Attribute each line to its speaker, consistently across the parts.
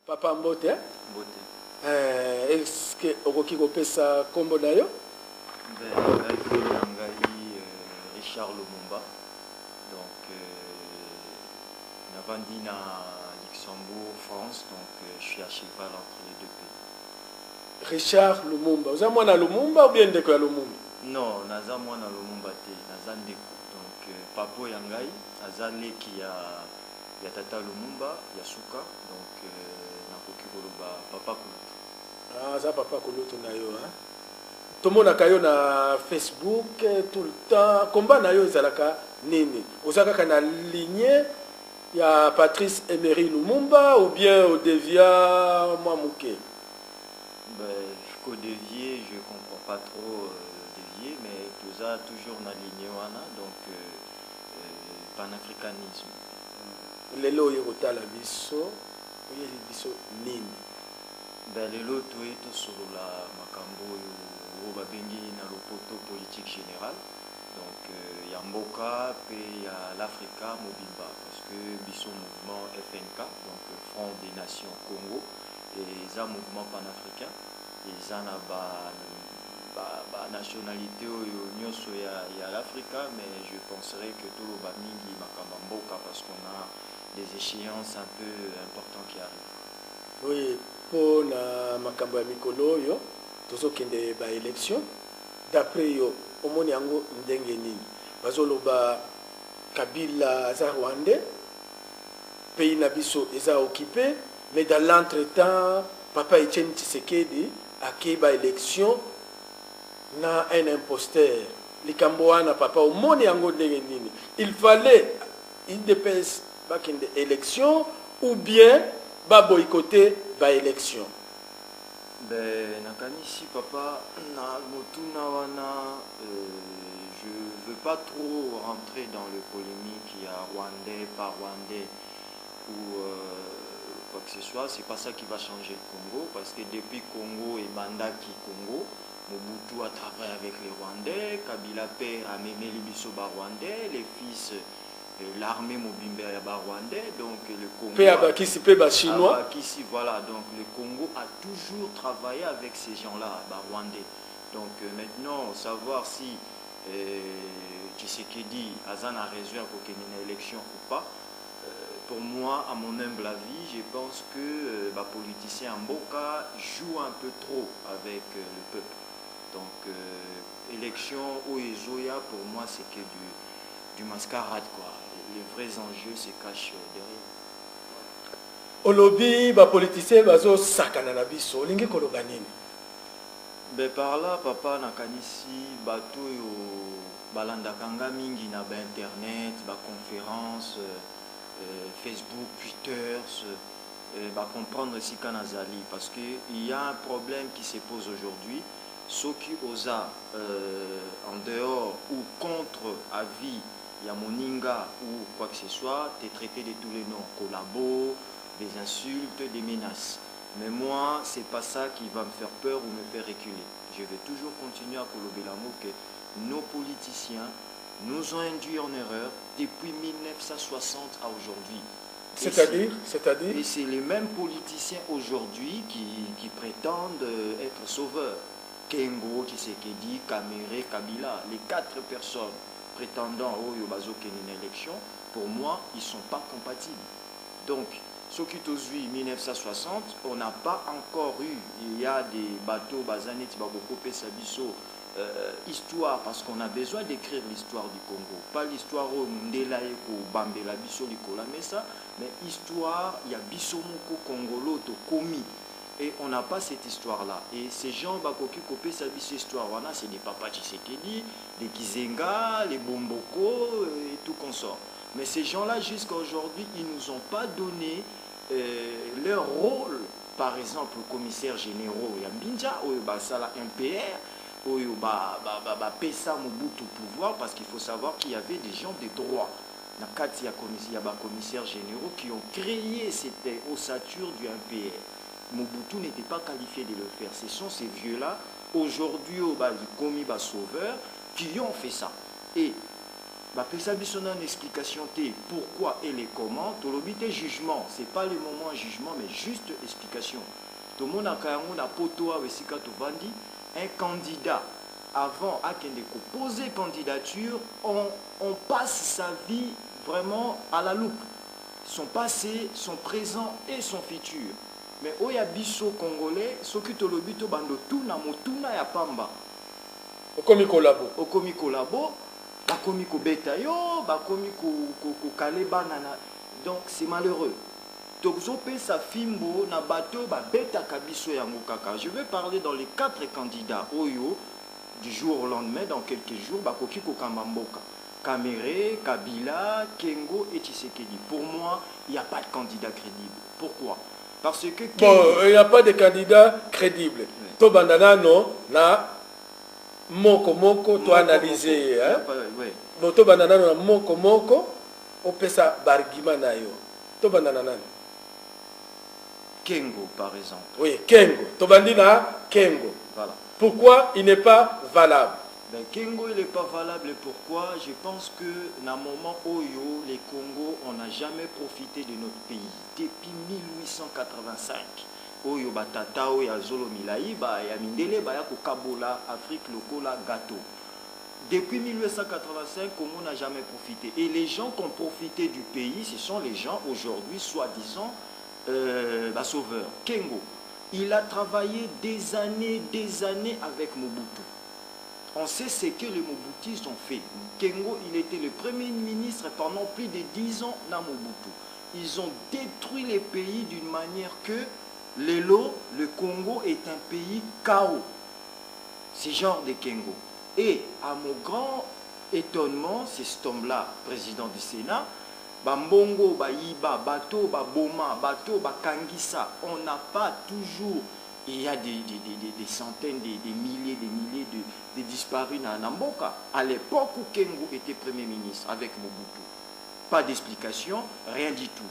Speaker 1: Papa Mbote,
Speaker 2: Mbote.
Speaker 1: Est-ce que Okoki Kopesa Kombo Nayo?
Speaker 2: Richard Lumumba. Donc, Navandi na Luxembourg, France. Donc, je suis à cheval entre les deux pays.
Speaker 1: Richard Lumumba. Vous avez moi na Lumumba ou bien Ndeko ya Lumumba?
Speaker 2: Non, naza moi na Lumumba te, naza Ndeko. Donc, Papo Yangai, Azale qui a Tata Lumumba, Yasuka. Donc, nakoki koloba Papa Kulutu.
Speaker 1: Ah, ça Papa Kulutu na yo, hein? Tout le monde a na Facebook tout le temps. Combat na yo ezalaka nini? Ozaka na lignée ya Patrice Emery Lumumba ou bien au Devia Mouamouké?
Speaker 2: Qu'au dévier, je ne comprends pas trop dévier, mais tout ça toujours na lignée wana, donc panafricanisme.
Speaker 1: Lelo yota la biso, oye biso nini?
Speaker 2: Lelo toye to solo la makambo yo babengi na lopoto politique générale. Donc il y a Mboka et il y a l'Africa Mobimba parce que biso mouvement FNK, donc Front des Nations Congo, et ça mouvement panafricain. Et ça n'a pas nationalité il y a l'Afrique, mais je penserais que tout le Bamingi Makamboka parce qu'on a des échéances un peu importantes qui arrivent.
Speaker 1: Oui, pour la Makambo Mikolo, yo, tous ceux qui ont des élections, d'après yo, au monde yango ndenge nini. Bazoloba Kabila za Rwandais, pays nabiso eza occupé, mais dans l'entretemps, Papa Etienne Tshisekedi a Keba élection na un imposteur. Likamboana papa au monde yango ndenge nini. Il fallait il dépêche bakende élection ou bien ba boycotter ba élection.
Speaker 2: Nakanisi papa na motuna wana je veux pas trop rentrer dans le polémique il y a Rwandais par Rwandais ou quoi que ce soit, c'est pas ça qui va changer le Congo parce que depuis Congo et Bandaki Congo, Mobutu a travaillé avec les Rwandais, Kabila père a mémé les Bisoba Rwandais, les fils l'armée Mobimba Rwandais, donc le Congo
Speaker 1: chinois.
Speaker 2: Voilà, donc le Congo a toujours travaillé avec ces gens-là, Rwandais. Donc maintenant, savoir si Tshisekedi Azan a raison à une élection ou pas, pour moi, à mon humble avis, je pense que les politiciens Mboka jouent un peu trop avec le peuple. Donc, élection au Ezoya, pour moi, c'est que du mascarade, quoi. Les vrais enjeux se cachent derrière.
Speaker 1: Olobi, les politiciens, bazo sakana na biso, lingi koloba nini?
Speaker 2: Par là, papa nakanisi bato yo balanda kanga mingi na ba internet, ba conférence, Facebook, Twitter, comprendre si Kanazali, parce qu'il y a un problème qui se pose aujourd'hui. Ceux qui osent en dehors ou contre avis, il y a Moninga ou quoi que ce soit, tu es traité de tous les noms, collabo, des insultes, des menaces. Mais moi, c'est pas ça qui va me faire peur ou me faire reculer. Je vais toujours continuer à colober l'amour que nos politiciens nous ont induits en erreur depuis 1960 à aujourd'hui.
Speaker 1: C'est-à-dire
Speaker 2: Et c'est les mêmes politiciens aujourd'hui qui prétendent être sauveurs. Kengo, Tshisekedi, Kamere, Kabila, les 4 personnes prétendant au Yobazo une élection, pour moi, ils ne sont pas compatibles. Donc, ce qui est 1960, on n'a pas encore eu, il y a des bateaux, Bazanet, Babokopé, Sabiso, histoire, parce qu'on a besoin d'écrire l'histoire du Congo. Pas l'histoire au Ndela Eko, Bambela, Biso, Likola, mais histoire, il y a Bisomoko, Congolo, Tokomi. Et on n'a pas cette histoire-là. Et ces gens, Bakoki, Kopé, Sabiso, histoire, c'est des Papa Tshisekedi, des Kizenga, les Bomboko et tout consort. Mais ces gens-là, jusqu'à aujourd'hui, ils ne nous ont pas donné leur rôle. Par exemple, le commissaire généraux, Yambinja, ou Basala MPR, Pesa Mobutu pouvoir, parce qu'il faut savoir qu'il y avait des gens de droit. Il y a des commissaires généraux qui ont créé cette ossature du MPR. Mobutu n'était pas qualifié de le faire. Ce sont ces vieux-là, aujourd'hui, les commis sauveurs, qui ont fait ça. Et bapesa biso na une explication T, pourquoi et les comment, tolobite jugement, c'est pas le moment à jugement, mais juste explication. Tout le monde a na poto a wesika tovandi, un candidat, avant à poser candidature, on passe sa vie vraiment à la loupe. Son passé, son présent et son futur. Mais oya biso congolais, soki tolobito bando tuna motuna ya pamba.
Speaker 1: Okomi kolabo.
Speaker 2: Okomi kolabo, bakomi ko beta yo, bakomi ko kale banana. Donc c'est malheureux. Tozope sa fimbo na bato ba beta kabiso yango kaka. Je vais parler dans les 4 candidats oyo du jour au lendemain, dans quelques jours, bakoki ko kamamboka. Kamere, Kabila, Kengo et Tshisekedi. Pour moi, il n'y a pas de candidat crédible. Pourquoi? Parce que Kengo...
Speaker 1: Bon, il n'y a pas de candidat crédible. Oui. To bandana non, na moko, to analyser. Hein?
Speaker 2: Oui.
Speaker 1: Bon, to bandana non, moko, on peut ça bargima na yo. To bandana non.
Speaker 2: Kengo, par exemple.
Speaker 1: Oui, Kengo. To bandina Kengo.
Speaker 2: Voilà.
Speaker 1: Pourquoi il n'est pas valable?
Speaker 2: Ben, Kengo, il n'est pas valable. Pourquoi? Je pense que dans le moment où les Congo, on n'a jamais profité de notre pays. Depuis 1885, Oyo Batata, Oyo Zolo Milaï, ya Mindele, ya Kokabola, Afrique, Lokola, Gâteau. Depuis 1885, on n'a jamais profité. Et les gens qui ont profité du pays, ce sont les gens aujourd'hui, soi-disant, sauveurs. Kengo, il a travaillé des années avec Mobutu. On sait ce que les Mobutistes ont fait. Kengo, il était le premier ministre pendant plus de 10 ans dans Mobutu. Ils ont détruit les pays d'une manière que le Congo est un pays chaos. C'est genre de Kengo. Et à mon grand étonnement, c'est cet homme-là, président du Sénat, Bambongo, Baïba, Bato, Baboma, Bato, Bakangisa, on n'a pas toujours... Il y a des centaines, des milliers de disparus dans Namboka. À l'époque où Kengo était Premier ministre avec Mobutu. Pas d'explication, rien du tout.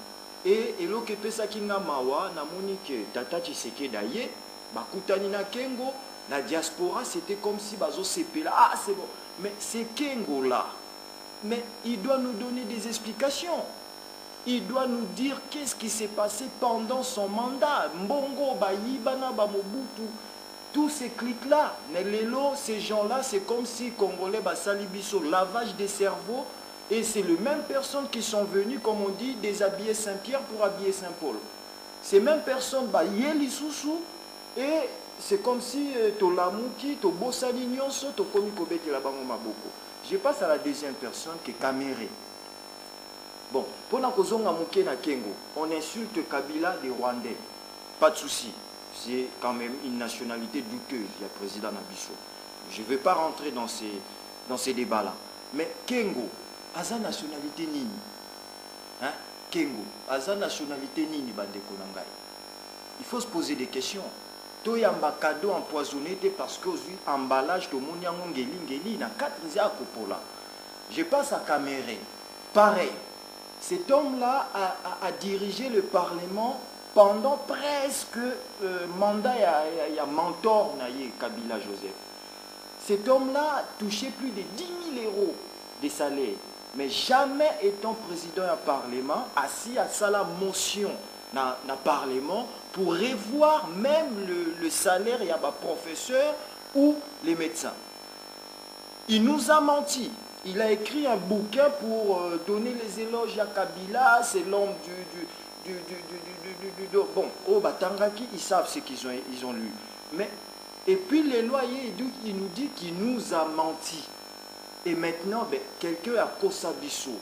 Speaker 2: Et le que pesa kinga mawa, namoni que Tata Tshisekedi aye, bakutani na Kengo, la diaspora c'était comme si bazo sepela. Ah c'est bon. Mais c'est Kengo là. Mais il doit nous donner des explications. Il doit nous dire qu'est-ce qui s'est passé pendant son mandat. Mbongo, Baïbana, Bamobutu, tous ces clics-là. Mais ces gens-là, c'est comme si Congolais, Salibiso, lavage des cerveaux. Et c'est les mêmes personnes qui sont venues, comme on dit, déshabiller Saint-Pierre pour habiller Saint-Paul. Ces mêmes personnes, Yeli Soussou, et c'est comme si Tolamuki, Tobosani Nyonso, Tokomiko Beti Labango Maboko. Je passe à la deuxième personne qui est Kamere. Bon, pendant que Zonga Mouké na Kengo, on insulte Kabila des Rwandais. Pas de souci. C'est quand même une nationalité douteuse, il y a le président Nabiso. Je ne vais pas rentrer dans ces débats-là. Mais Kengo, a sa nationalité nini? Hein? Kengo, a sa nationalité nini bandeko nangai? Il faut se poser des questions. To yamba cadeau empoisonné parce que aujourd'hui emballage to monyango ngeli na 4 ans kopola. Je passe à Kamere. Pareil. Cet homme-là a dirigé le Parlement pendant presque mandat, il y a mentor Kabila Joseph. Cet homme-là touchait plus de 10 000 euros de salaire. Mais jamais étant président du Parlement, assis à sa motion dans le Parlement pour revoir même le salaire il y a des professeurs ou les médecins. Il nous a menti. Il a écrit un bouquin pour donner les éloges à Kabila, c'est l'homme bon, au Batangaki, ils savent ce qu'ils ont lu. Mais, et puis les loyers, il nous dit qu'il nous a menti. Et maintenant, quelqu'un a Kosabiso.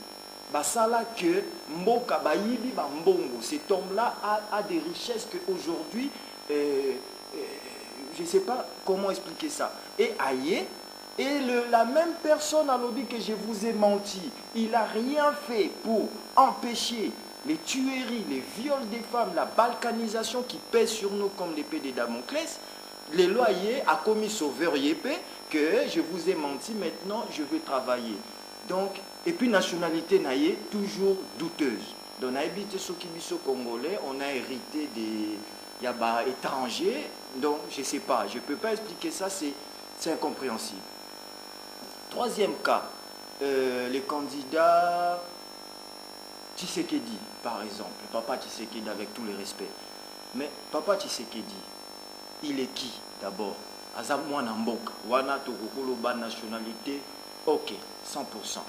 Speaker 2: Ça là que Mboka Bayibi Mbongo, cet homme-là a des richesses qu'aujourd'hui, je ne sais pas comment expliquer ça. Et aïe. Et la même personne a dit que je vous ai menti. Il n'a rien fait pour empêcher les tueries, les viols des femmes, la balkanisation qui pèse sur nous comme l'épée de Damoclès. Les loyers a commis sauveur Yépé que je vous ai menti, maintenant je vais travailler. Donc, et puis nationalité naïe, toujours douteuse. Donc, on a habité sur Kibiso congolais, on a hérité des étrangers. Donc, je ne sais pas, je ne peux pas expliquer ça, c'est incompréhensible. Troisième cas, les candidats Tshisekedi, par exemple, Papa Tshisekedi, avec tous les respects. Mais Papa Tshisekedi, il est qui d'abord? Azamouana Mboka, Wana Tokokolo, ba nationalité, ok, 100%.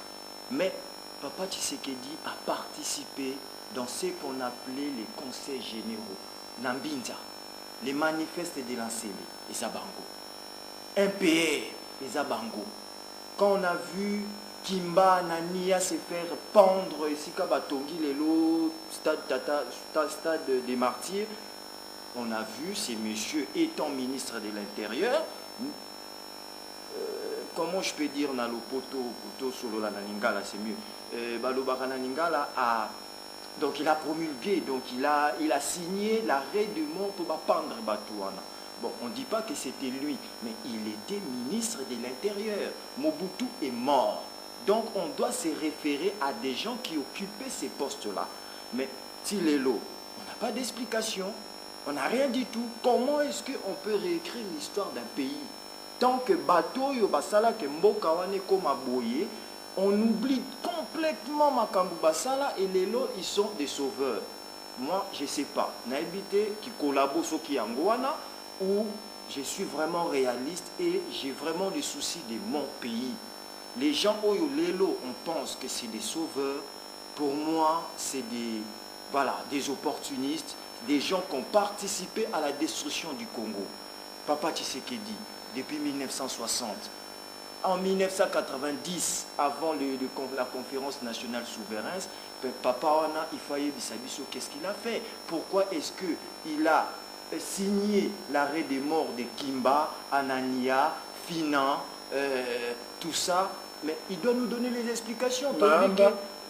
Speaker 2: Mais Papa Tshisekedi a participé dans ce qu'on appelait les conseils généraux. Nambinza, les manifestes de l'Ancélé, et Zabango. MPR, et Zabango. Quand on a vu Kimba Nania se faire pendre ici Kabatongi Lelo stade des martyrs, on a vu ces messieurs étant ministre de l'Intérieur, comment je peux dire dans le poto solo la Ningala, c'est mieux. Balobara Ningala a donc il a promulgué, donc il a signé l'arrêt de mort pour pendre Batouana. Bon, on ne dit pas que c'était lui, mais il était ministre de l'Intérieur. Mobutu est mort. Donc on doit se référer à des gens qui occupaient ces postes-là. Mais Tilelo, on n'a pas d'explication, on n'a rien du tout. Comment est-ce qu'on peut réécrire l'histoire d'un pays? Tant que bateau, Yobasala, que Mbokawane, comme Aboye, on oublie complètement Makambu Basala et les lots, ils sont des sauveurs. Moi, je ne sais pas. Naïbité qui collabore sur Kiangouana, où je suis vraiment réaliste et j'ai vraiment des soucis de mon pays. Les gens au Lélo, on pense que c'est des sauveurs. Pour moi, c'est des opportunistes, des gens qui ont participé à la destruction du Congo. Papa Tshisekedi, depuis 1960. En 1990, avant la conférence nationale souveraine, Papa Wana Ifaye Bissabiso, qu'est-ce qu'il a fait? Pourquoi est-ce qu'il a signé l'arrêt des morts de Kimba, Anania, Finan, tout ça? Mais il doit nous donner les explications.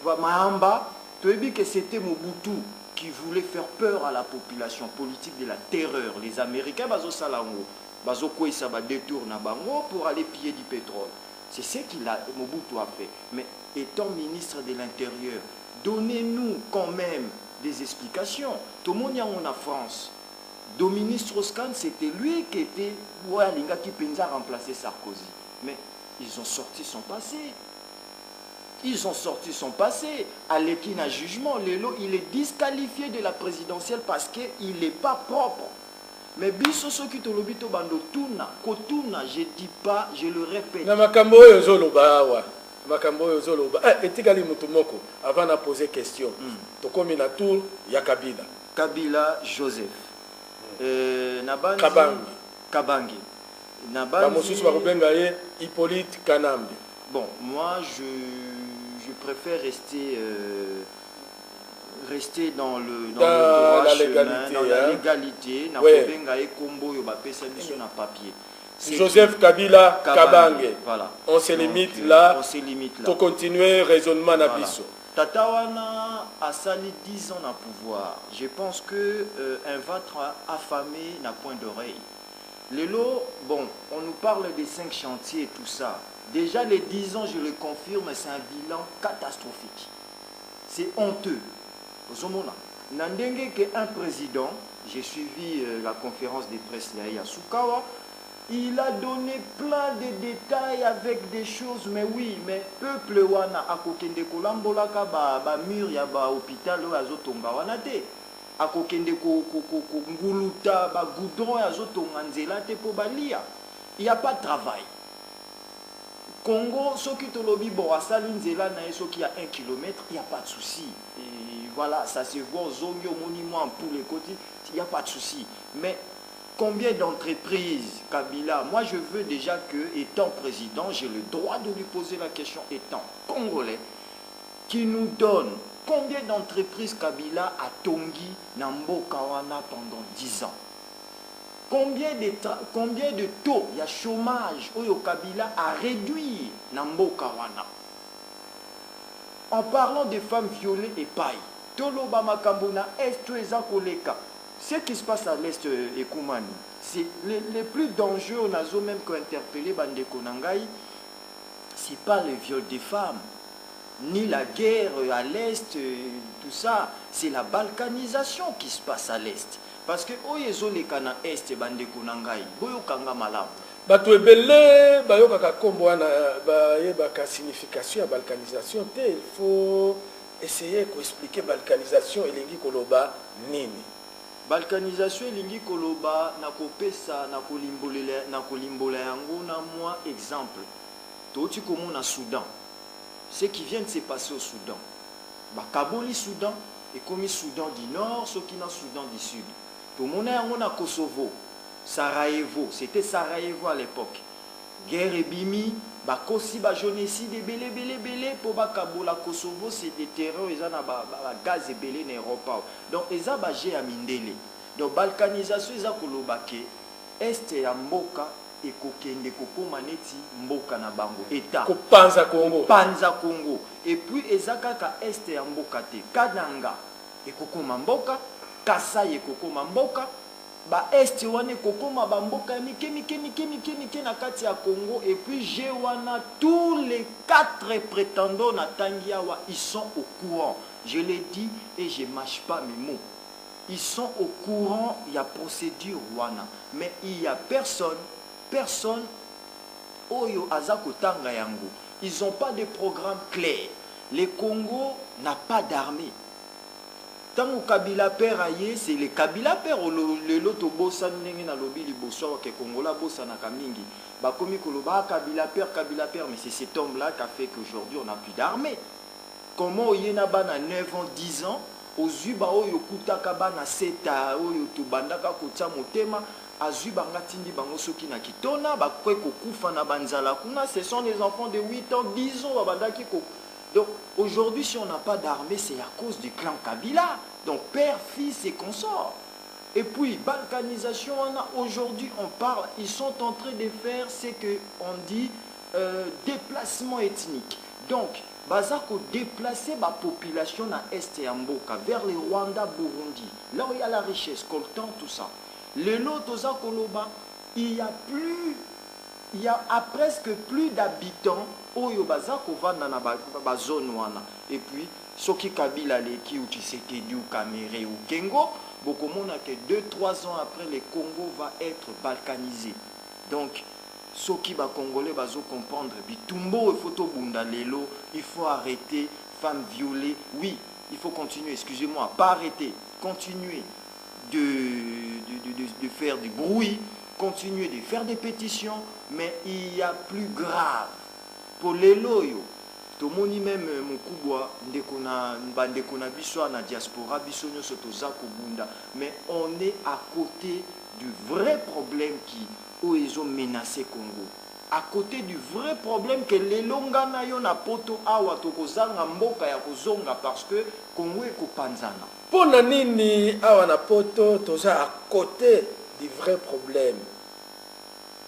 Speaker 2: Mahamba, tu as dit que c'était Mobutu qui voulait faire peur à la population politique de la terreur. Les Américains, Bazo Salango, Bazo Kouissa, détourne à Bango pour aller piller du pétrole. C'est ce qu'il a, Mobutu a fait. Mais étant ministre de l'Intérieur, donnez-nous quand même des explications. Tout le monde y a en France. Dominique Strauss-Kahn, c'était lui qui était Linga qui pensa remplacer Sarkozy. Mais ils ont sorti son passé. Ils ont sorti son passé. Alekine à jugement, Lelo, il est disqualifié de la présidentielle parce qu'il n'est pas propre. Mais biso soki tolobito bando tuna, kotuna, je dis pas, je le répète.
Speaker 1: Na makambo oyo zoloba wa. Makambo oyo zoloba. Etikali mutu moko avant de poser question. Tokomi na tour ya Kabila.
Speaker 2: Kabila Joseph. Nabanzi Kabangi.
Speaker 1: Nabanzi Hippolyte Kanambi.
Speaker 2: Bon, moi je préfère rester dans le droit
Speaker 1: la
Speaker 2: chemin,
Speaker 1: légalité,
Speaker 2: dans la légalité.
Speaker 1: Joseph Kabila Kabange.
Speaker 2: Voilà.
Speaker 1: On se limite là.
Speaker 2: On se limite là.
Speaker 1: Pour continuer raisonnement na biso.
Speaker 2: Tatawana a sali 10 ans à pouvoir. Je pense que un ventre affamé n'a point d'oreille. Lélo, bon, on nous parle des 5 chantiers et tout ça. Déjà les 10 ans, je le confirme, c'est un bilan catastrophique. C'est honteux. Nandenge qu'un président, j'ai suivi la conférence de presse à Sukawa, il a donné plein de détails avec des choses, mais oui, mais peuple wana akokende kolambolaka ba mur ya ba hôpital azotonga wana te. Akokende ko nguluta ba goudron azotonga nzela te po balia. Il n'y a pas de travail. Congo, ce qui te lobby, bon, à Salinzela, il y a 1 kilomètre, il n'y a pas de souci. Et voilà, ça se voit aux zones, au monument, pour les côtés, il n'y a pas de souci. Mais combien d'entreprises, Kabila, moi je veux déjà que, étant président, j'ai le droit de lui poser la question, étant congolais, qui nous donne combien d'entreprises Kabila a Tongi, Nambo Kawana pendant 10 ans. Combien de taux il y a chômage au Kabila a réduit Nambo Kawana. En parlant des femmes violées et paille, Toloba Makambona, Est Koleka, ce qui se passe à l'Est et Koumani, c'est les plus dangereux, on a même qu'interpellé Bandeko Nangai, c'est pas le viol des femmes, ni la guerre à l'Est, tout ça, c'est la balkanisation qui se passe à l'Est. Parce que Oyezo les Kana Est Bandeko Nangai, Boyo Kanga Malam.
Speaker 1: bato ebele bayokaka kombo wana bayebaka signification ya balkanisation te. Il faut essayer d'expliquer balkanisation elingi koloba nini.
Speaker 2: Balkanisation elingi koloba na kopesa na kolimbola yango na moi exemple. Toti komo na Soudan. Ce qui vient de se passer au Soudan. Kaboli Soudan et comme Soudan du Nord, ce qui na Soudan du Sud. Tout le monde a Kosovo, Sarajevo, c'était Sarajevo à l'époque. Guerre et bimi, bakosi ba génocide belé pour Kabola Kosovo, c'est des terrains ils ont gaz et belé en Europe. Donc ils ont bagé à Mindele. Donc balkanisation ils ont kolobake est ya mboka et kokende kokoma neti mboka na bango état.
Speaker 1: Kopanza Congo.
Speaker 2: Panza Congo. Et puis ezakaka est ya mboka te. Kananga et kokoma mboka. Kasai kokoma mboka ba est wane kokoma ba mboka mike na kati ya Congo et puis j'ai wana tous les 4 prétendants na Tangiawa ils sont au courant. Je l'ai dit et je mâche pas mes mots. Ils sont au courant, il y a procédure wana mais il y a personne oyo azako tanga yango. Ils ont pas de programme clair. Le Congo n'a pas d'armée. Tant que Kabila père aïe, c'est le Kabila père le loto bossa n'engue na lobby liboso que Congola bossa na kamingi. Ba komi koloba Kabila père mais c'est cet homme là qui a fait qu'aujourd'hui on n'a plus d'armée. Comment yena bana 9 ans 10 ans ozuba oyo kutaka bana 7 ans oyo to bandaka kotsa motema azuba ngatindi bango soki na kitona ba kwe kokufa na banzala kuna ce sont les enfants de 8 ans 10 ans bandaki ko. Donc aujourd'hui, si on n'a pas d'armée, c'est à cause du clan Kabila. Donc père, fils et consorts. Et puis, balkanisation, aujourd'hui on parle, ils sont en train de faire ce qu'on dit déplacement ethnique. Donc, bazako déplacer la population à Est et Mboka vers le Rwanda, Burundi. Là où il y a la richesse, coltan, tout ça. Le lot aux Koloba, il y a presque plus d'habitants oyo bazako vanda na ba zone wana. Et puis soki Kabila leki ou Tshisekedi ou Kamere ou Kengo, bokomona que 2-3 ans après le Congo va être balkanisé. Donc soki ba Congolais bazo comprendre bitumbo e photo bunda lelo, il faut arrêter femmes violées. Oui, il faut continuer, excusez-moi, pas arrêter, continuer de faire du bruit, continuer de faire des pétitions, mais il y a plus grave. Pour les loyaux, tout le monde même mon kubwa, ndeko na biso na diaspora, biso nyoso toza kobunda, mais on est à côté du vrai problème qui ont menacé Congo. À côté du vrai problème que les longa na yo na poto awa tokozanga mboka ya kozonga parce que Congo est kopanzana.
Speaker 1: Pour nini awa na poto toza à côté du vrai problème.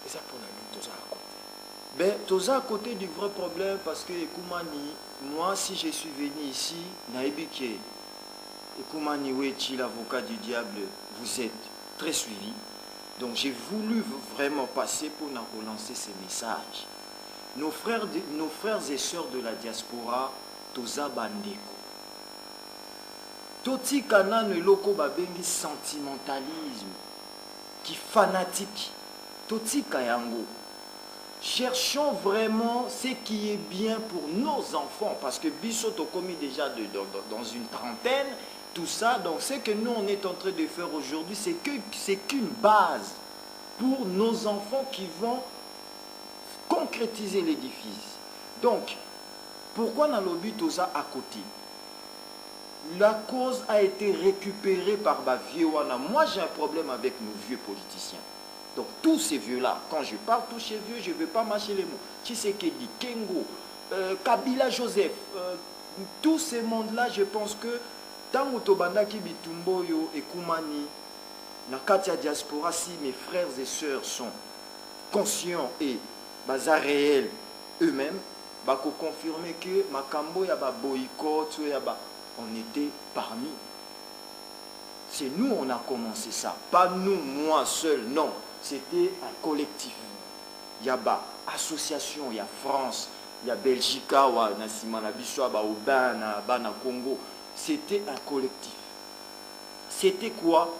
Speaker 1: Et ça pour nini toza à côté.
Speaker 2: Ben toza à côté du vrai problème parce que Ekumani, moi si je suis venu ici, naibike Ekumani Wechi l'avocat du diable, vous êtes très suivi. Donc j'ai voulu vraiment passer pour nous relancer ces messages. Nos frères et sœurs de la diaspora, toza bandeko. Toti kanan loko babengi sentimentalisme, qui fanatique. Toti kayango. Cherchons vraiment ce qui est bien pour nos enfants, parce que Bissot a commis déjà dans une trentaine. Tout ça, donc ce que nous on est en train de faire aujourd'hui, c'est qu'une base pour nos enfants qui vont concrétiser l'édifice. Donc, pourquoi dans le but aux à côté? La cause a été récupérée par ma vieux wana. Moi j'ai un problème avec nos vieux politiciens. Donc tous ces vieux-là, quand je parle tous ces vieux, je ne veux pas mâcher les mots. Tshisekedi, Kengo, Kabila Joseph, tous ces mondes-là, je pense que tant que bitumbo yo ekumani na katia diaspora, si mes frères et sœurs sont conscients et baza réels eux-mêmes, bako confirmer que makambo ya ba boycott ya ba on était parmi. C'est nous on a commencé ça, pas nous moi seul, non, c'était un collectif. Il y a ba association, il y a France, il y a Belgique, wa na simana biso ba Oban na Congo. C'était un collectif. C'était quoi?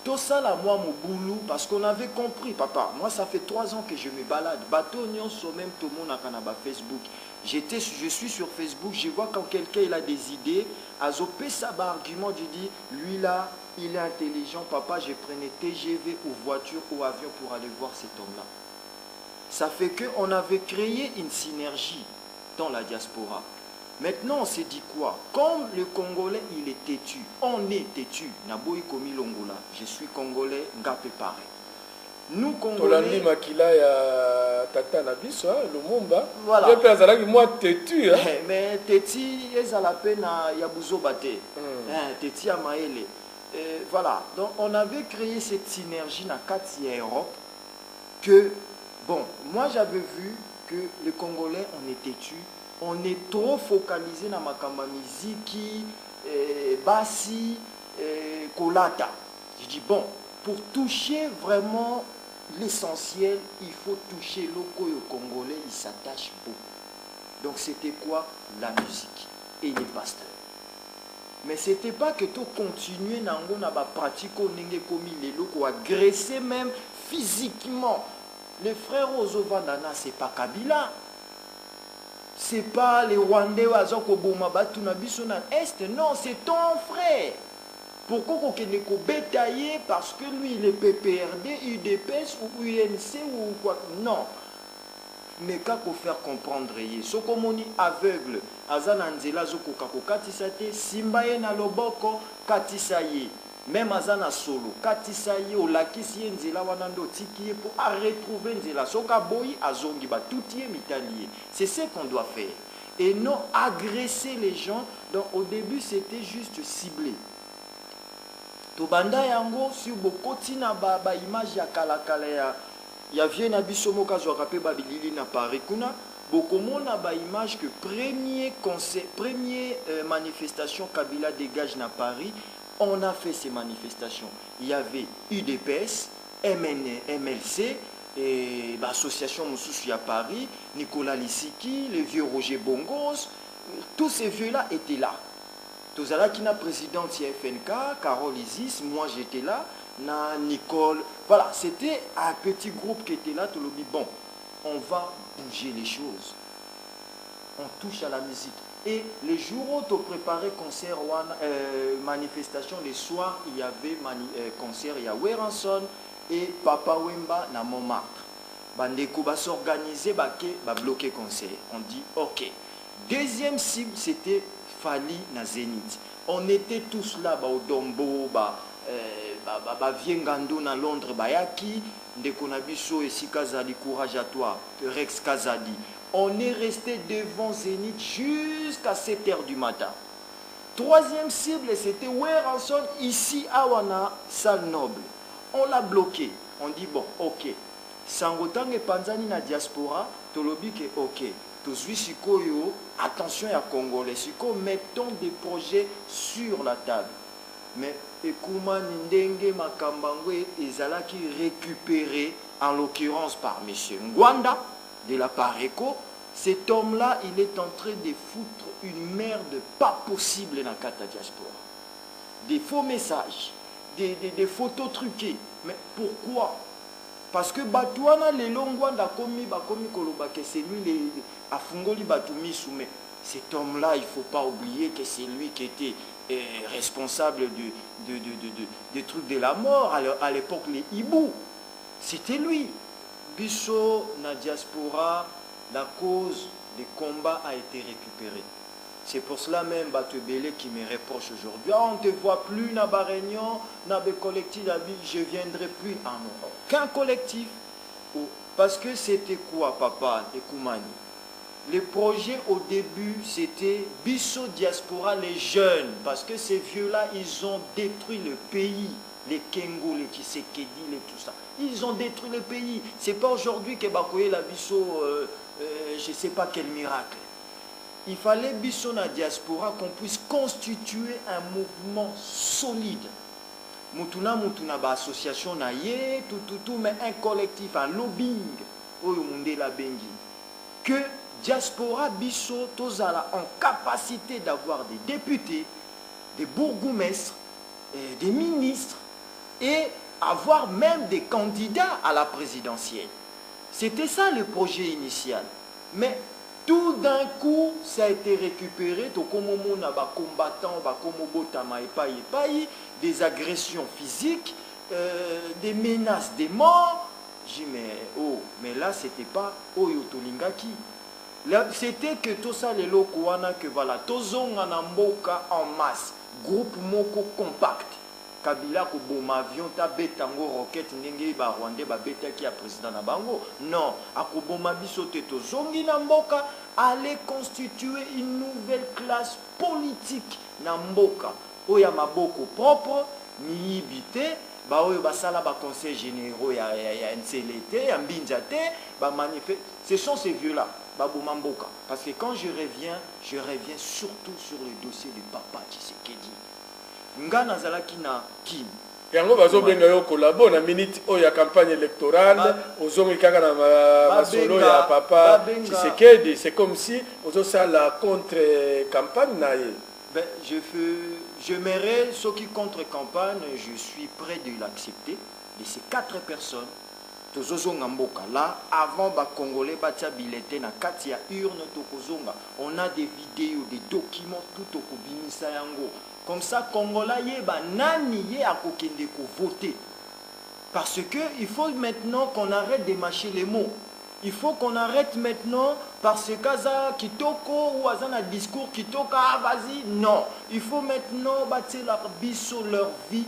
Speaker 2: Tout ça, là, moi, mon boulot, parce qu'on avait compris, papa. Moi, ça fait 3 ans que je me balade. Bateau, même tout le monde a Facebook. Je suis sur Facebook, je vois quand quelqu'un il a des idées, azopé ça argument, je dis, lui là, il est intelligent, papa, je prenais TGV ou voiture ou avion pour aller voir cet homme-là. Ça fait qu'on avait créé une synergie dans la diaspora. Maintenant, on s'est dit quoi? Comme le Congolais, il est têtu, on est têtu. Naboy Komi Longola, je suis Congolais, Ngapé pareil. Nous, Congolais...
Speaker 1: Makila ya Tata Nabiso, Lumumba.
Speaker 2: Voilà.
Speaker 1: Moi, têtu.
Speaker 2: Mais têtu, ils ont la peine à Yabouzo Bate. Têtu à Maële. Voilà. Donc, on avait créé cette synergie dans 4 Europe que, bon, moi, j'avais vu que les Congolais, on est têtu. On est trop focalisé dans Makamba Miziki, Bassi, Kolata. Je dis, bon, pour toucher vraiment l'essentiel, il faut toucher l'oko congolais, il s'attache beaucoup. Donc c'était quoi? La musique et les pasteurs. Mais c'était pas que tout continuer dans la pratique, les locaux, agresser même physiquement. Les frères Ozovandana, c'est pas Kabila. C'est pas les Rwandais ou Azokoboma Batunabiso na Est. Non, c'est ton frère. Pourquoi qu'on bétaillé parce que lui il est PPRD, UDPS ou UNC ou quoi? Non. Mais qu'à faire comprendre ce comme on dit aveugle, Azananzela Zoko Katisate, Simbaye na Loboko, Katisaye. Même Azana solo, Katisaye, Olakisi Nzela Wanando Tiki pour retrouver Nzela. Soka Boyi, Azongi, tout y est mitalier. C'est ce qu'on doit faire. Et non agresser les gens. Donc au début c'était juste ciblé. Tobanda yango sur bokoti na ba image ya kalakala ya vie na biso moka zwaka pe babilili na Paris kuna bokomona ba image que premier concert manifestation Kabila dégage na Paris. On a fait ces manifestations. Il y avait UDPS, MLC, et l'association Moussoussou à Paris, Nicolas Lissiki, le vieux Roger Bongos, tous ces vieux-là étaient là. Tous là qui n'a présidente FNK, Carole Isis, moi j'étais là, na Nicole. Voilà, c'était un petit groupe qui était là. Tout le monde dit bon, on va bouger les choses. On touche à la musique. Et les jours où tu préparais concert, manifestation, les soirs, il y avait concert, il y a Weranson et Papa Wemba na Montmartre. Bandeko va s'organiser, va bloquer concert. On dit ok. Deuxième cible, c'était Fali na Zénith. On était tous là, au Dombo, Viengando na Londres, Bayaki, Ndeko Nabiso et Sikazadi, courage à toi, Rex Kazadi. On est resté devant Zénith jusqu'à 7 h du matin. Troisième cible, c'était Weranson, ici à Wana, salle noble. On l'a bloqué. On dit, bon, ok. Sangotang et Panzani na diaspora, Tolobi que ok. Tous Sikoyo, attention à Congolais. Siko, mettons des projets sur la table. Mais Ekouma Ndenge Makambangwe Ezala qui récupéré, en l'occurrence par M. Ngwanda, de la Pareco, cet homme-là, il est en train de foutre une merde pas possible dans la diaspora. Des faux messages, des photos truquées. Mais pourquoi? Parce que Batouana, les Longwanda, Bakomi Koloba, que c'est lui, à Fungoli Batoumi Soumé. Cet homme-là, il ne faut pas oublier que c'est lui qui était responsable des trucs de la mort, à l'époque, les hiboux. C'était lui. Bisso, na diaspora, la cause des combats a été récupérée. C'est pour cela même Batebele qui me reproche aujourd'hui. Ah, on ne te voit plus dans la réunion, dans le collectif, je ne viendrai plus en aucun collectif. Parce que c'était quoi, papa et Koumani? Le projet au début, c'était Bisso Diaspora, les jeunes. Parce que ces vieux-là, ils ont détruit le pays. Les Kengo, les Tshisekedi, les tout ça. Ils ont détruit le pays. Ce n'est pas aujourd'hui que Bakoye la Bisso, je ne sais pas quel miracle. Il fallait Bisso na diaspora qu'on puisse constituer un mouvement solide. Mutuna ba association na ye, tout, mais un collectif, un lobbying. La bengi. Que diaspora Bisso tozala en capacité d'avoir des députés, des bourgmestres, des ministres, et avoir même des candidats à la présidentielle. C'était ça le projet initial. Mais tout d'un coup, ça a été récupéré. Combattants, des agressions physiques, des menaces de mort. J'ai dit, mais là, c'était pas Oyo Tolingaki. C'était que tout ça, les locaux, que voilà, Tozonga Namboka en masse, groupe Moko compact. Kabila ko boma avion ta betango roquette ndenge ba Rwanda ba beta ki a président na bango. Non, akoboma biso te Tozongi na mboka aller constituer une nouvelle classe politique na mboka. Oya maboko propre ni ibité. Ba oyo basala ba conseil généraux ya NCLT, ya Mbinjate, ba manifeste. Ce sont ces vieux-là, ba bomamboka. Parce que quand je reviens surtout sur le dossier du papa Tshisekedi. Nga nazalaki na Kim.
Speaker 1: Yango bazobenga yo kolabo na minute oyo ya campagne électorale, ozongi kaka na masolo ya papa Tshisekedi, c'est comme si ozosa la contre-campagne na ye.
Speaker 2: Ben, je m'aimerais, ceux qui contre-campagne, je suis prêt de l'accepter. De ces 4 personnes, là, avant les Congolais, na katia urne tokozonga. On a des vidéos, des documents, tout au Kubimisa yango. Comme ça, Congolais, nani ye a kokende ko voter. Parce que il faut maintenant qu'on arrête de mâcher les mots. Il faut qu'on arrête maintenant parce que ça kitoko ou un discours kitoko vas-y non. Il faut maintenant bâtir leur biso leur vie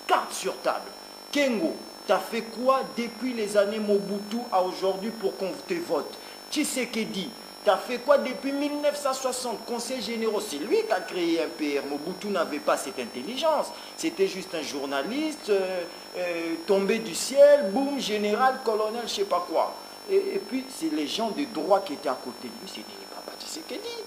Speaker 2: carte sur table. Kengo, t'as fait quoi depuis les années Mobutu à aujourd'hui pour qu'on te vote? Tshisekedi, t'as fait quoi depuis 1960? Conseil généraux, c'est lui qui a créé un PR. Mobutu n'avait pas cette intelligence. C'était juste un journaliste tombé du ciel, boum, général, colonel, je sais pas quoi. Et puis, c'est les gens de droit qui étaient à côté de lui, c'était les papas Tshisekedi.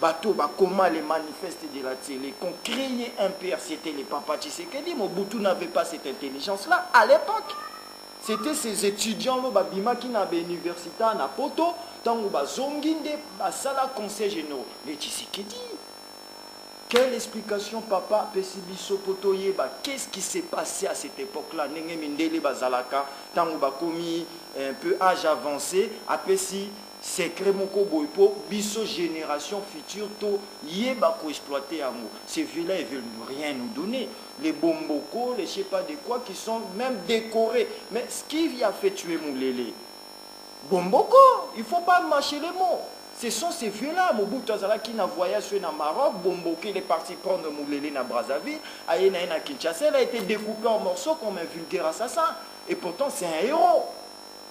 Speaker 2: Bateau, comment les manifestes de la télé, qu'on créait un PR, c'était les papas Tshisekedi. Mobutu n'avait pas cette intelligence-là à l'époque. C'était ces étudiants qui n'avaient l'université à Poto, tant que Zonginde, Sala Conseil général. Les Tshisekedi. Quelle explication, papa, Pesibiso Potoye, qu'est-ce qui s'est passé à cette époque-là? Nenge Mindele Bazalaka, tant que commis un peu âge avancé, Apesi, secret Moko Boipo, Biso génération future, to Yeba ko exploiter amour. Ces vieux-là, ils veulent rien nous donner. Les bomboko, les je sais pas de quoi, qui sont même décorés. Mais ce qui a fait tuer Moulele, bomboko, il ne faut pas mâcher les mots. Ce sont ces vieux-là, Mobutu Azalaki na voyage sur le Maroc, Bomboki il est parti prendre Moulele na Brazzaville, Ayena na Kinshasa, il a été découpé en morceaux comme un vulgaire assassin. Et pourtant c'est un héros.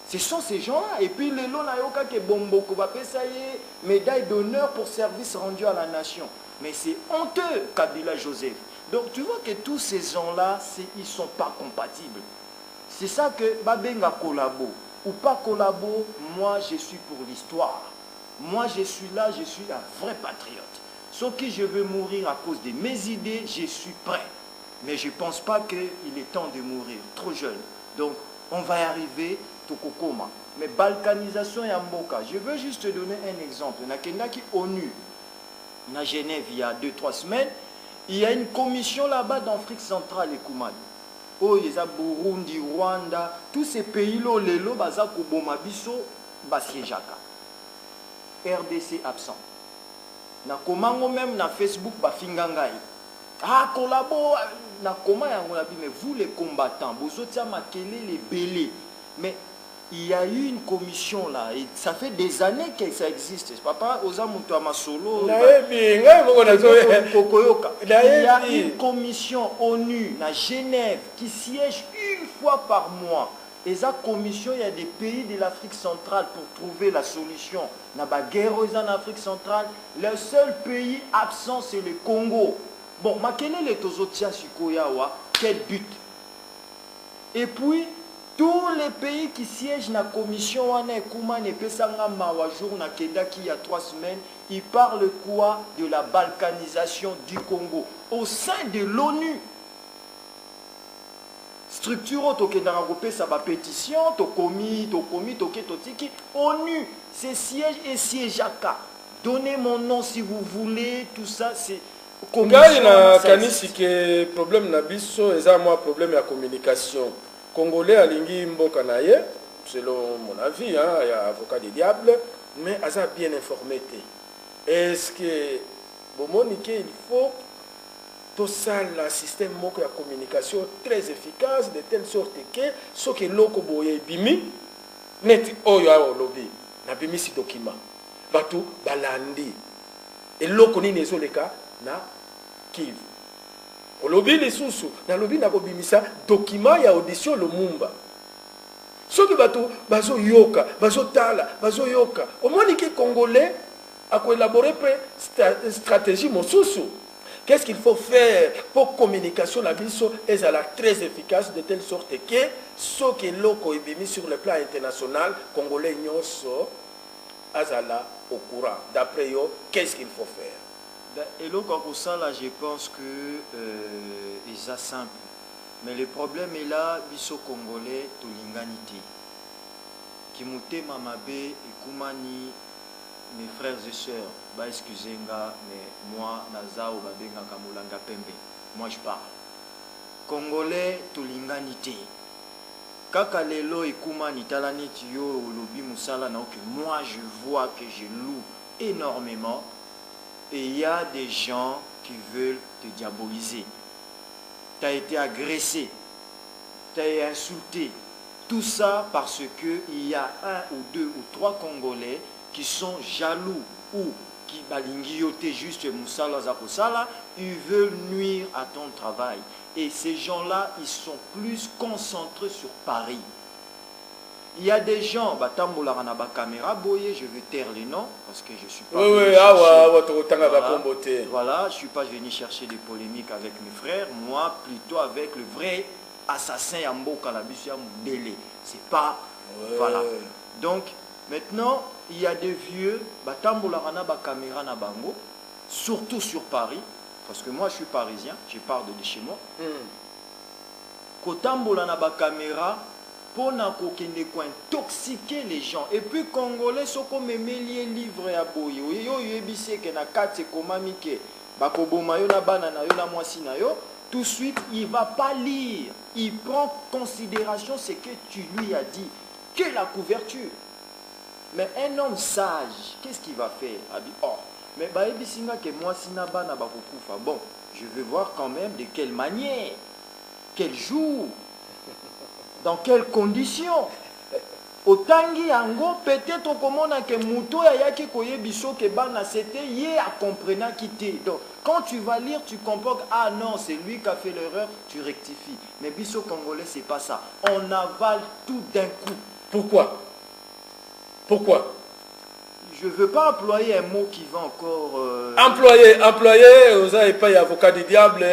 Speaker 2: Ce sont ces gens-là. Et puis les lots nayoka que Bomboko va payer médaille d'honneur pour service rendu à la nation. Mais c'est honteux, Kabila Joseph. Donc tu vois que tous ces gens-là, ils ne sont pas compatibles. C'est ça que Babenga collabo ou pas collabo, moi je suis pour l'histoire. Moi, je suis là, je suis un vrai patriote. Sauf que je veux mourir à cause de mes idées, je suis prêt. Mais je ne pense pas qu'il est temps de mourir, trop jeune. Donc, on va y arriver, Tokokoma. Mais balkanisation et Mboka, je veux juste te donner un exemple. Il y a quelqu'un qui est ONU, à Genève, il y a 2-3 semaines, il y a une commission là-bas d'Afrique centrale et Koumani. Oh, il y a Burundi, Rwanda, tous ces pays-là, les lots, Bazako, Bomabiso, Basiejaka. RDC absent. Na komango même na Facebook ba fingangai. Ah collabo na comment yango na bi mais vous les combattants, bozotia makele les belés. Mais il y a eu une commission là et ça fait des années que ça existe. Papa Oza Muto Masolo. Il y a une commission ONU à Genève qui siège une fois par mois. Et cette commission, il y a des pays de l'Afrique centrale pour trouver la solution. Il y a des guerres en Afrique centrale. Le seul pays absent, c'est le Congo. Bon, quel est le Tozotia Sikoyawa? Quel but? Et puis, tous les pays qui siègent dans la commission, il y a 3 semaines, ils parlent quoi? De la balkanisation du Congo. Au sein de l'ONU. Structure toke ça va pétition tokomi totiki ONU c'est siège et siège aka. Donnez mon nom si vous voulez, tout ça c'est
Speaker 1: ngai na kanisi ke problème na biso eza moi problème ya communication. Congolais alingi mboka na ye, selon mon avis, hein, il y a avocat du diable, mais aza bien informé. Est-ce que bomonique il faut tout ça le système moko ya communication très efficace de telle sorte que ce que loko boye bimi net oyo a lobby na bimi si document batu balandi et loko nini ezoleka na Kivu olobi lisusu na lobi na kobimisa document ya audition Lumumba soki batu bazo yoka bazo tala bazo yoka omoni ki congolais a collaboré près stratégie mosusu. Qu'est-ce qu'il faut faire pour communication la biso est très efficace de telle sorte que ce que loko est mis sur le plan international congolais nyoso azala au courant. D'après eux, qu'est-ce qu'il faut faire?
Speaker 2: Et là, pour ça, là, je pense que c'est simple. Mais le problème est là, biso congolais, to l'inganité. Kimute mamabe et kumani, mes frères et sœurs, bah excusez-moi, mais moi, Nazao, babenga kamulanga pembe. Moi, je parle. Congolais, to l'inganité. Kaka lelo et kumani talani tiyo lobi musala na que moi je vois que je loue énormément. Et il y a des gens qui veulent te diaboliser. Tu as été agressé, tu as été insulté. Tout ça parce qu'il y a un ou deux ou trois Congolais qui sont jaloux ou qui balingiotent juste Moussala Zakosala, ils veulent nuire à ton travail. Et ces gens-là, ils sont plus concentrés sur Paris. Il y a des gens, caméra boye, je vais taire les noms parce que je suis pas voilà, je suis pas venu chercher des polémiques avec mes frères, moi plutôt avec le vrai assassin Yambo Kalabus Yamdele. C'est pas voilà. Donc maintenant, il y a des vieux caméra na bango, surtout sur Paris parce que moi je suis parisien, je pars de chez moi. Kotambola na ba caméra pour intoxiquer les gens. Et puis, Congolais, ce qu'on me met les livres à boye. Tout de suite, il ne va pas lire. Il prend considération ce que tu lui as dit. Que la couverture. Mais un homme sage, qu'est-ce qu'il va faire? Il dit, oh, mais bon, je vais voir quand même de quelle manière, quel jour. Dans quelles conditions? Otangi yango peut-être comment que muto ya yaki koye biso ke bana c'était hier à comprendre quitter. Donc quand tu vas lire tu comprends que ah non c'est lui qui a fait l'erreur, tu rectifies. Mais biso congolais c'est pas ça. On avale tout d'un coup.
Speaker 1: Pourquoi? Pourquoi?
Speaker 2: Je ne veux pas employer un mot qui va encore...
Speaker 1: Employer, vous n'avez pas avocat du diable,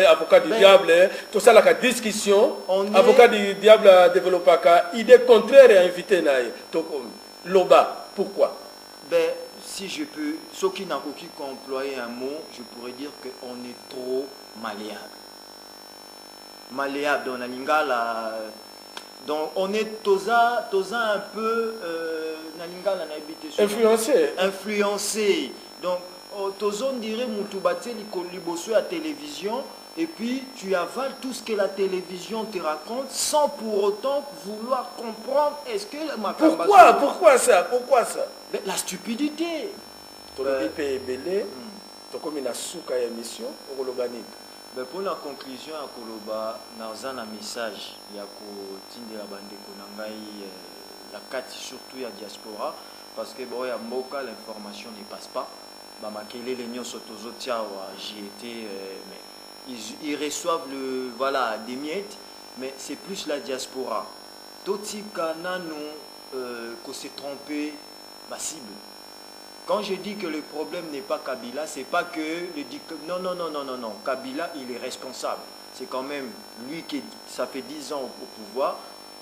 Speaker 1: tout ça, la discussion, avocat du diable a développé une idée contraire et invité. Donc, Loba, pourquoi?
Speaker 2: Ben, si je peux, ceux qui n'ont pas employé un mot, je pourrais dire qu'on est trop malléable. Malléable, dans la lingala... Donc on est toza un peu influencé. Donc toza on dirait Moutoubaté liboso à télévision et puis tu avales tout ce que la télévision te raconte sans pour autant vouloir comprendre est-ce que
Speaker 1: pourquoi ça
Speaker 2: la stupidité. Mais pour la conclusion à Koloba, nous avons un message il y a la bande la carte surtout il y a diaspora parce que bon, l'information ne passe pas. Ils reçoivent des miettes, mais c'est plus la diaspora. Toti kana nous qu'on s'est trompé ma cible. Quand je dis que le problème n'est pas Kabila, c'est pas que non. Kabila, il est responsable. C'est quand même lui qui, ça fait 10 ans au pouvoir.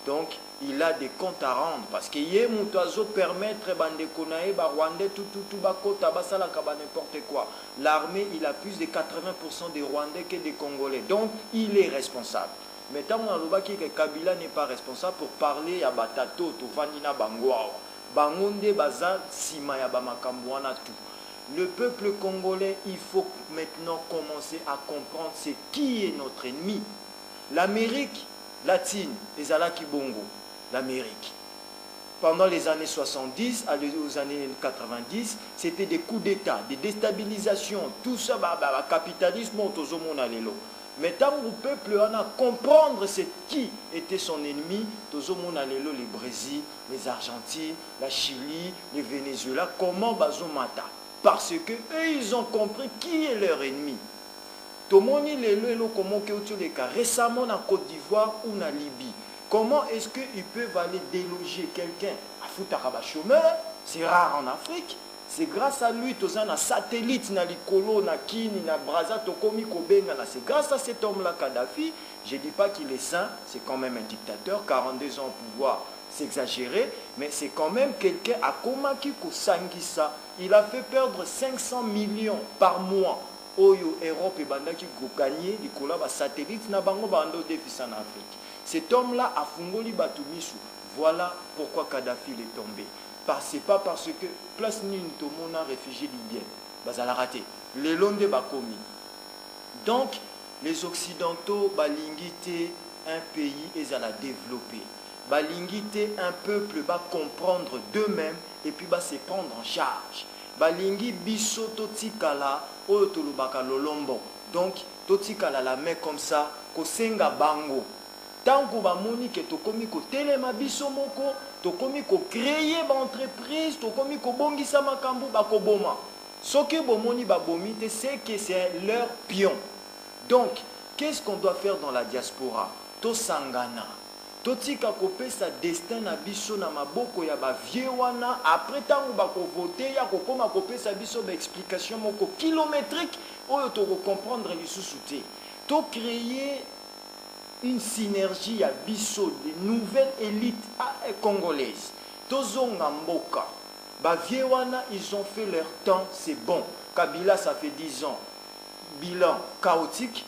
Speaker 2: Donc, il a des comptes à rendre. Parce qu'il y a un permettre Rwandais, n'importe quoi. L'armée, il a plus de 80% des Rwandais que des Congolais. Donc, il est responsable. Mais tant que Kabila n'est pas responsable pour parler à Batato, Tofandina Bangoao. Bangonde baza sima ya bamakambo wana tout. Le peuple congolais, il faut maintenant commencer à comprendre c'est qui est notre ennemi. L'Amérique latine, les Alaki Bongo, l'Amérique. Pendant les années 70 aux années 90, c'était des coups d'État, des déstabilisations, tout ça, capitalisme, mais tant que le peuple a comprendre qui était son ennemi, les Brésil, les Argentines, la Chili, le Venezuela, comment bazomata. Parce que eux, ils ont compris qui est leur ennemi. Récemment en Côte d'Ivoire ou en Libye, comment est-ce qu'ils peuvent aller déloger quelqu'un à Foutaraba chômeur? C'est rare en Afrique. C'est grâce à lui, tous un satellite, na Likolo, na Kini, na Braza, Tokomi, Kobenga. C'est grâce à cet homme-là, Kadhafi. Je ne dis pas qu'il est saint, c'est quand même un dictateur, 42 ans au pouvoir, c'est exagéré, mais c'est quand même quelqu'un à Komaki Kosangisa. Il a fait perdre 500 millions par mois. Oyo, Europe et Bandaki gagné, Likolo, satellite, na Bango, Bando, déficit en Afrique. Cet homme-là a Fungoli Batumisu. Voilà pourquoi Kadhafi est tombé. C'est pas parce que place ni tout le monde a réfugié libyen. Ça l'a raté. Les Londres bakomi. Donc, les Occidentaux, balingité, un pays, ils allaient développer. Balingité, un peuple va comprendre d'eux-mêmes et puis va se prendre en charge. Balingi biso totikala, oyotolubaka lolombo. Donc, totikala la main comme ça, kosenga bango. Tant que bamoni que tokomi ko telema biso moko, tokomi ko créer ba entreprise, tokomi ko bongisa makambu bakoboma. Ce que bomoni babomi, c'est que c'est leur pion. Donc, qu'est-ce qu'on doit faire dans la diaspora? To sangana. Totika kopé sa destin na biso na maboko ya ba viewana. Après tant bako voter ya kokoma kopé sa biso ba explication moko kilométrique oyo to comprendre lisusu te. To créer une synergie à biso de nouvelles élites congolaises. Tozonga mboka. Baviewana, ils ont fait leur temps, c'est bon. Kabila, ça fait 10 ans. Bilan chaotique.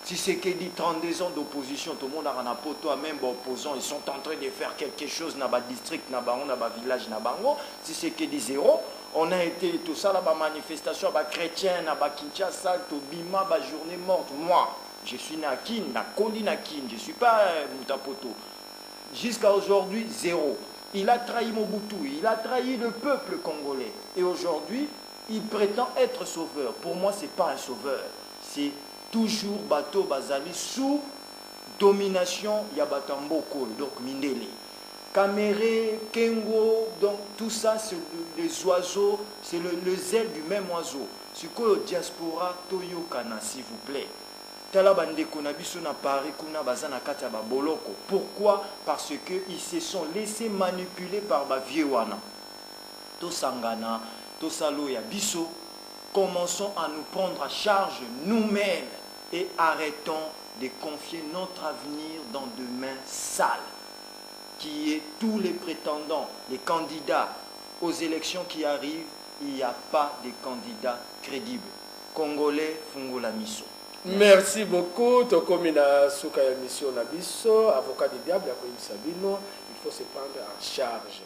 Speaker 2: Si c'est qu'il dit 32 ans d'opposition, tout le monde a un poto, même opposants, ils sont en train de faire quelque chose dans le district, dans le village, dans Bango. Si c'est qu'il dit zéro, on a été tout ça, la manifestation, chrétien, à Kinshasa, Tobima, journée morte. Moi, je suis Nakin, Nakondi Nakin, je ne suis pas Moutapoto. Jusqu'à aujourd'hui, zéro. Il a trahi Mobutu, il a trahi le peuple congolais. Et aujourd'hui, il prétend être sauveur. Pour moi, ce n'est pas un sauveur. C'est toujours bateau Bazali sous domination Yabatamboko, donc Mindele. Caméré, Kengo, donc tout ça, c'est les oiseaux, c'est le zèle du même oiseau. Ce que le diaspora, Toyo Kana, s'il vous plaît. Pourquoi? Parce qu'ils se sont laissés manipuler par ma Viewana. Tosangana, Tosaloya Biso. Commençons à nous prendre à charge nous-mêmes et arrêtons de confier notre avenir dans de mains sales, qui est tous les prétendants, les candidats aux élections qui arrivent. Il n'y a pas de candidats crédibles. Congolais, Fungola Miso.
Speaker 1: Merci beaucoup. Tokomi na suka ya mission na biso, avocat du diable, il faut se prendre en charge.